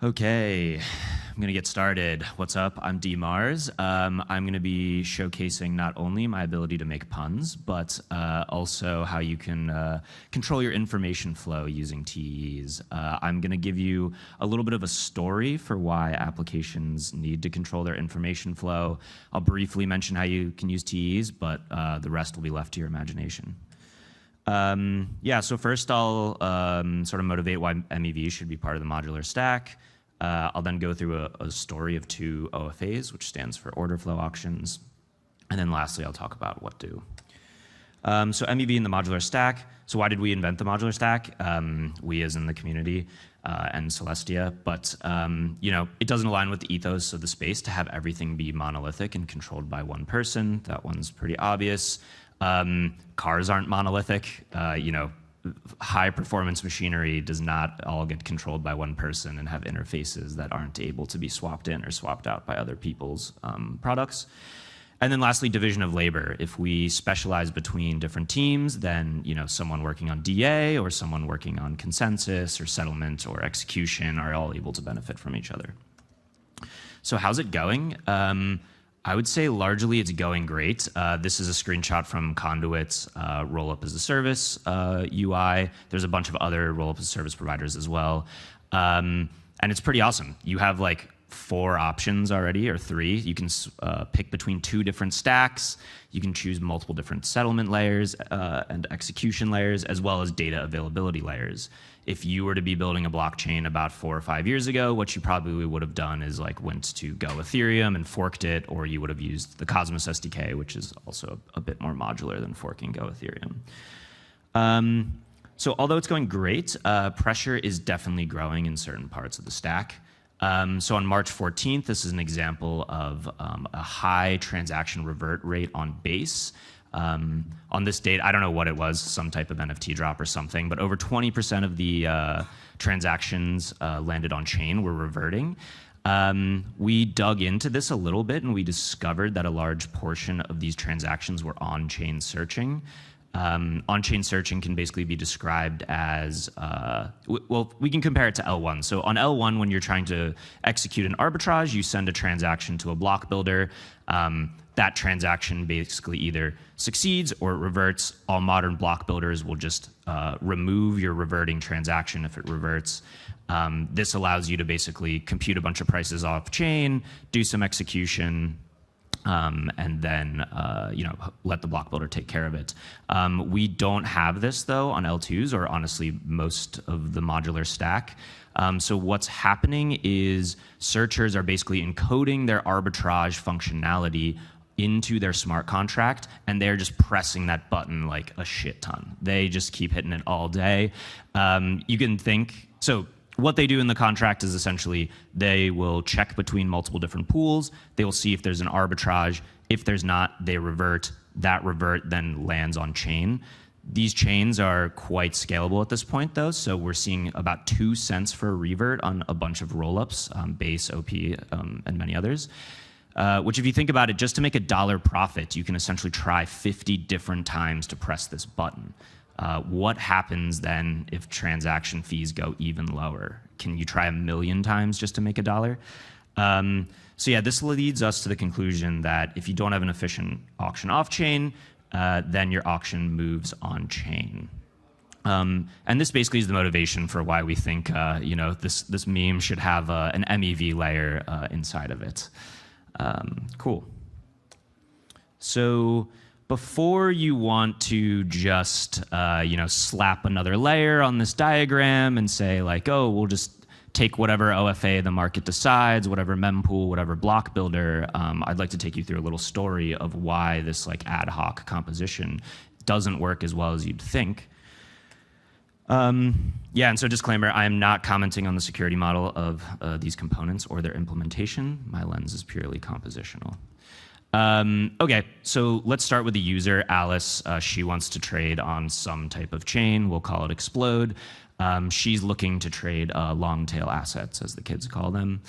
Okay, I'm going to get started. What's up? I'm Dmarz. I'm going to be showcasing not only my ability to make puns, but also how you can control your information flow using TEs. I'm going to give you a little bit of a story for why applications need to control their information flow. I'll briefly mention how you can use TEs, but the rest will be left to your imagination. So first I'll sort of motivate why MEV should be part of the modular stack. I'll then go through a story of two OFAs, which stands for order flow auctions. And then lastly, I'll talk about what do. So MEV in the modular stack. So why did we invent the modular stack? We as in the community and Celestia. But it doesn't align with the ethos of the space to have everything be monolithic and controlled by one person. That one's pretty obvious. Cars aren't monolithic. High performance machinery does not all get controlled by one person and have interfaces that aren't able to be swapped in or swapped out by other people's products. And then lastly, division of labor. If we specialize between different teams, then someone working on DA or someone working on consensus or settlement or execution are all able to benefit from each other. So how's it going? I would say largely it's going great. This is a screenshot from Conduit's Rollup as a Service UI. There's a bunch of other Rollup as a Service providers as well. And it's pretty awesome. You have like 4 options already, or 3. You can pick between 2 different stacks. You can choose multiple different settlement layers and execution layers, as well as data availability layers. If you were to be building a blockchain about 4 or 5 years ago, what you probably would have done is went to Go Ethereum and forked it, or you would have used the Cosmos SDK, which is also a bit more modular than forking Go Ethereum. So although it's going great, pressure is definitely growing in certain parts of the stack. So on March 14th, this is an example of a high transaction revert rate on Base. On this date, I don't know what it was, some type of NFT drop or something, but over 20% of the transactions landed on chain were reverting. We dug into this a little bit and we discovered that a large portion of these transactions were on-chain searching. On-chain searching can basically be described as, we can compare it to L1. So on L1, when you're trying to execute an arbitrage, you send a transaction to a block builder. That transaction basically either succeeds or it reverts. All modern block builders will just remove your reverting transaction if it reverts. This allows you to basically compute a bunch of prices off chain, do some execution, and then let the block builder take care of it. We don't have this though on L2s, or honestly most of the modular stack. So what's happening is searchers are basically encoding their arbitrage functionality into their smart contract, and they're just pressing that button like a shit ton. They just keep hitting it all day. You can think, so what they do in the contract is essentially they will check between multiple different pools. They will see if there's an arbitrage. If there's not, they revert. That revert then lands on chain. These chains are quite scalable at this point, though. So we're seeing about 2 cents for a revert on a bunch of rollups, Base, OP, and many others. Which if you think about it, just to make $1 profit, you can essentially try 50 different times to press this button. What happens then if transaction fees go even lower? Can you try 1,000,000 times just to make $1? So yeah, this leads us to the conclusion that if you don't have an efficient auction off-chain, then your auction moves on-chain. And this basically is the motivation for why we think this meme should have an MEV layer inside of it. Cool. So before you want to just slap another layer on this diagram and say like, oh, we'll just take whatever OFA the market decides, whatever mempool, whatever block builder, I'd like to take you through a little story of why this like ad hoc composition doesn't work as well as you'd think. And so disclaimer, I am not commenting on the security model of these components or their implementation. My lens is purely compositional. Okay, so let's start with the user, Alice. She wants to trade on some type of chain. We'll call it Explode. She's looking to trade long tail assets, as the kids call them.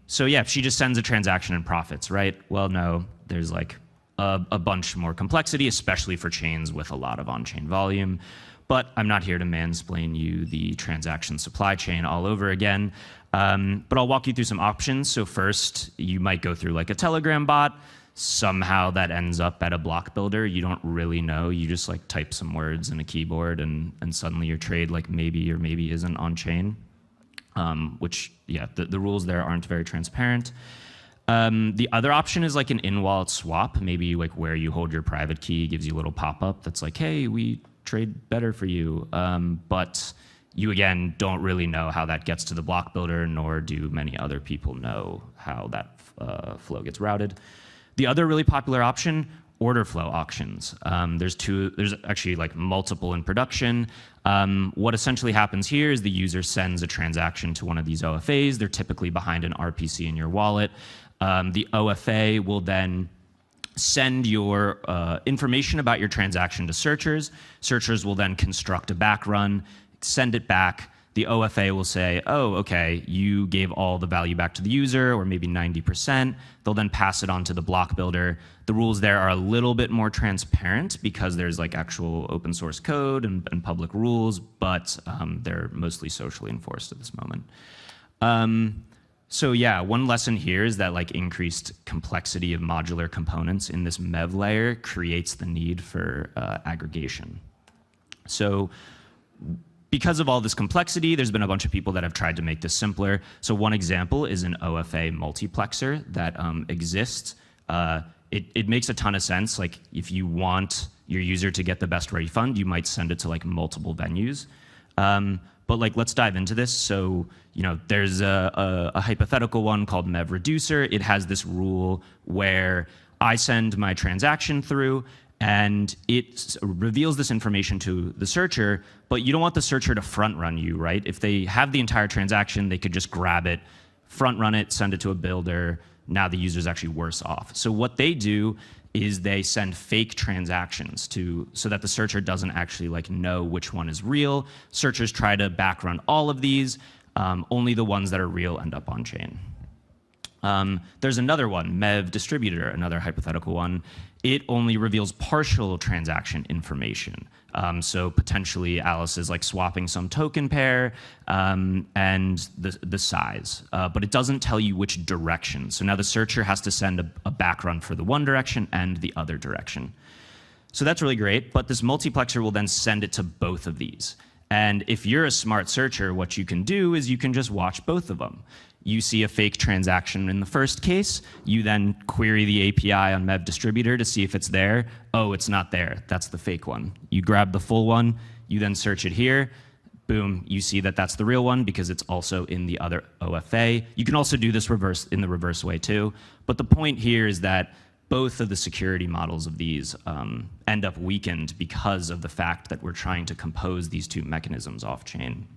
So yeah, she just sends a transaction and profits, right? Well, no, there's like a bunch more complexity, especially for chains with a lot of on-chain volume. but I'm not here to mansplain you the transaction supply chain all over again. But I'll walk you through some options. So first, you might go through like a Telegram bot. Somehow that ends up at a block builder. You don't really know. You just like type some words in a keyboard and suddenly your trade like maybe or maybe isn't on chain, which, yeah, the rules there aren't very transparent. The other option is like an in-wallet swap, maybe like where you hold your private key, gives you a little pop-up that's like, hey, we trade better for you. But you, again, don't really know how that gets to the block builder, nor do many other people know how that flow gets routed. The other really popular option, order flow auctions. There's actually like multiple in production. What essentially happens here is the user sends a transaction to one of these OFAs. They're typically behind an RPC in your wallet. The OFA will then send your information about your transaction to searchers. Searchers will then construct a back run, send it back. The OFA will say, oh, okay, you gave all the value back to the user, or maybe 90%. They'll then pass it on to the block builder. The rules there are a little bit more transparent because there's like actual open source code and public rules, but they're mostly socially enforced at this moment. So yeah, one lesson here is that like increased complexity of modular components in this MEV layer creates the need for aggregation. So because of all this complexity, there's been a bunch of people that have tried to make this simpler. So one example is an OFA multiplexer that exists. It makes a ton of sense. Like if you want your user to get the best refund, you might send it to like multiple venues. But like, let's dive into this. So, you know, there's a hypothetical one called MEV reducer. It has this rule where I send my transaction through, and it reveals this information to the searcher, but you don't want the searcher to front run you, right? If they have the entire transaction, they could just grab it, front run it, send it to a builder. Now the user's actually worse off. So what they do is they send fake transactions so that the searcher doesn't actually like know which one is real. Searchers try to backrun all of these. Only the ones that are real end up on chain. There's another one, MEV distributor, another hypothetical one. It only reveals partial transaction information. So potentially Alice is like swapping some token pair and the size, but it doesn't tell you which direction. So now the searcher has to send a backrun for the one direction and the other direction. So that's really great, but this multiplexer will then send it to both of these. And if you're a smart searcher, what you can do is you can just watch both of them. You see a fake transaction in the first case, you then query the API on MEV distributor to see if it's there. Oh, it's not there. That's the fake one. You grab the full one, you then search it here. Boom, you see that that's the real one because it's also in the other OFA. You can also do this in the reverse way too. But the point here is that both of the security models of these end up weakened because of the fact that we're trying to compose these two mechanisms off-chain.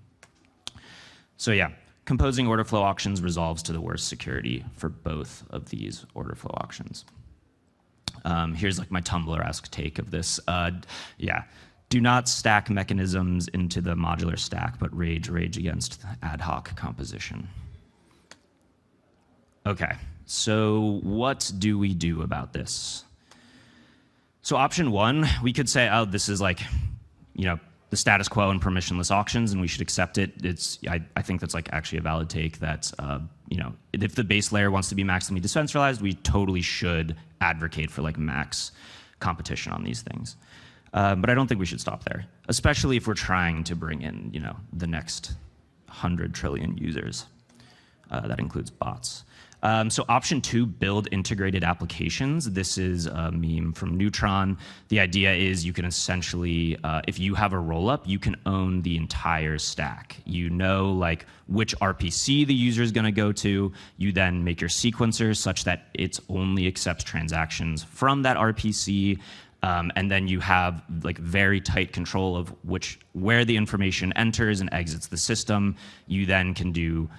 So yeah. Composing order flow auctions resolves to the worst security for both of these order flow auctions. Here's like my Tumblr-esque take of this. Yeah, do not stack mechanisms into the modular stack, but rage against ad hoc composition. Okay, so what do we do about this? So option one, we could say, oh, this is like, you know, the status quo in permissionless auctions, and we should accept it. I think that's like actually a valid take that, you know, if the base layer wants to be maximally decentralized, we totally should advocate for like max competition on these things. But I don't think we should stop there, especially if we're trying to bring in, you know, the next 100 trillion users. That includes bots. So option two, build integrated applications. This is a meme from Neutron. The idea is you can essentially, if you have a rollup, you can own the entire stack. You know like which RPC the user is going to go to. You then make your sequencer such that it only accepts transactions from that RPC. And then you have like very tight control of where the information enters and exits the system. You then can do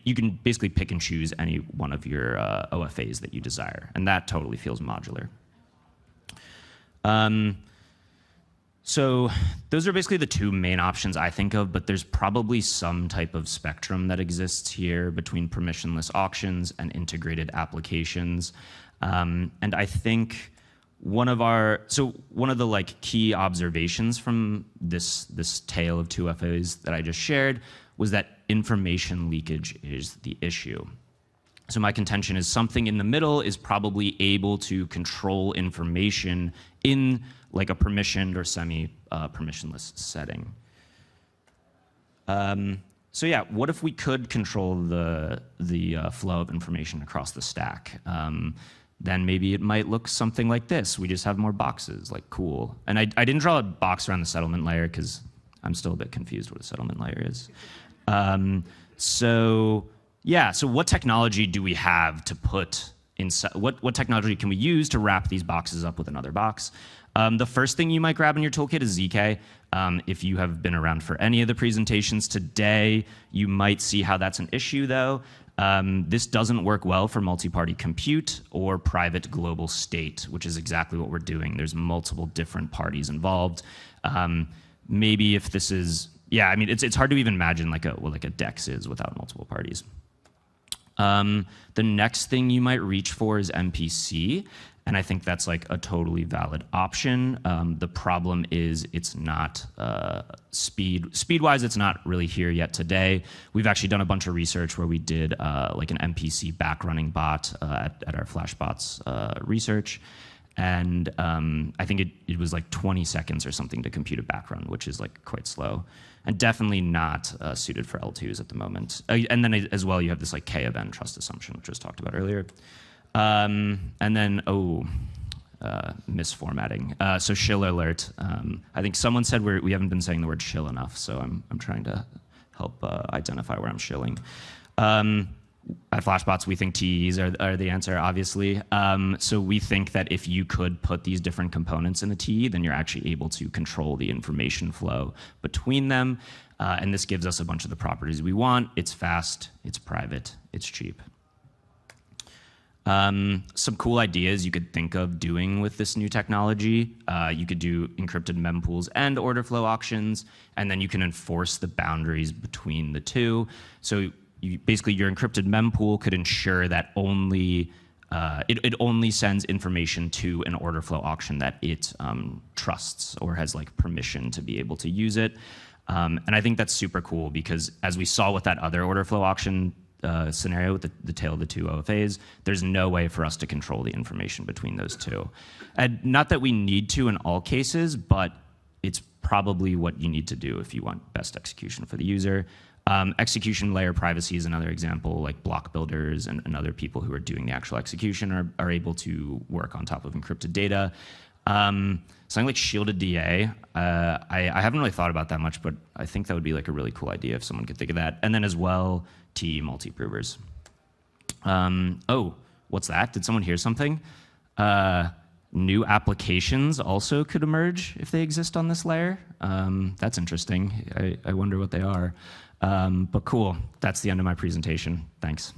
you can basically pick and choose any one of your OFAs that you desire, and that totally feels modular. So those are basically the two main options I think of, but there's probably some type of spectrum that exists here between permissionless auctions and integrated applications. And I think one of the like key observations from this tale of 2FAs that I just shared was that information leakage is the issue. So my contention is something in the middle is probably able to control information in like a permissioned or semi-permissionless setting. So yeah, what if we could control the flow of information across the stack? Then maybe it might look something like this. We just have more boxes, like cool. And I didn't draw a box around the settlement layer because I'm still a bit confused what a settlement layer is. So what technology do we have to put inside? What technology can we use to wrap these boxes up with another box? The first thing you might grab in your toolkit is ZK. If you have been around for any of the presentations today, you might see how that's an issue, though. This doesn't work well for multi-party compute or private global state, which is exactly what we're doing. There's multiple different parties involved. Maybe if this is, yeah, I mean, it's hard to even imagine like what a DEX is without multiple parties. The next thing you might reach for is MPC, and I think that's like a totally valid option. The problem is it's not speed-wise, it's not really here yet today. We've actually done a bunch of research where we did like an MPC back-running bot at our Flashbots research, and I think it was like 20 seconds or something to compute a back run, which is like quite slow. And definitely not suited for L2s at the moment. And then as well, you have this like K of N trust assumption, which was talked about earlier. And then, misformatting. So shill alert. I think someone said we haven't been saying the word shill enough, so I'm trying to help identify where I'm shilling. At Flashbots, we think TEs are the answer, obviously. So we think that if you could put these different components in a TE, then you're actually able to control the information flow between them. And this gives us a bunch of the properties we want. It's fast, it's private, it's cheap. Some cool ideas you could think of doing with this new technology. You could do encrypted mempools and order flow auctions, and then you can enforce the boundaries between the two. So basically, your encrypted mempool could ensure that it only sends information to an order flow auction that it trusts or has like permission to be able to use it. And I think that's super cool because as we saw with that other order flow auction scenario with the tail of the two OFAs, there's no way for us to control the information between those two. And not that we need to in all cases, but it's probably what you need to do if you want best execution for the user. Execution layer privacy is another example, like block builders and other people who are doing the actual execution are able to work on top of encrypted data. Something like shielded DA, I haven't really thought about that much, but I think that would be like a really cool idea if someone could think of that. And then as well, TE multi-provers. Oh, what's that? Did someone hear something? New applications also could emerge if they exist on this layer. That's interesting. I wonder what they are. But cool, that's the end of my presentation. Thanks.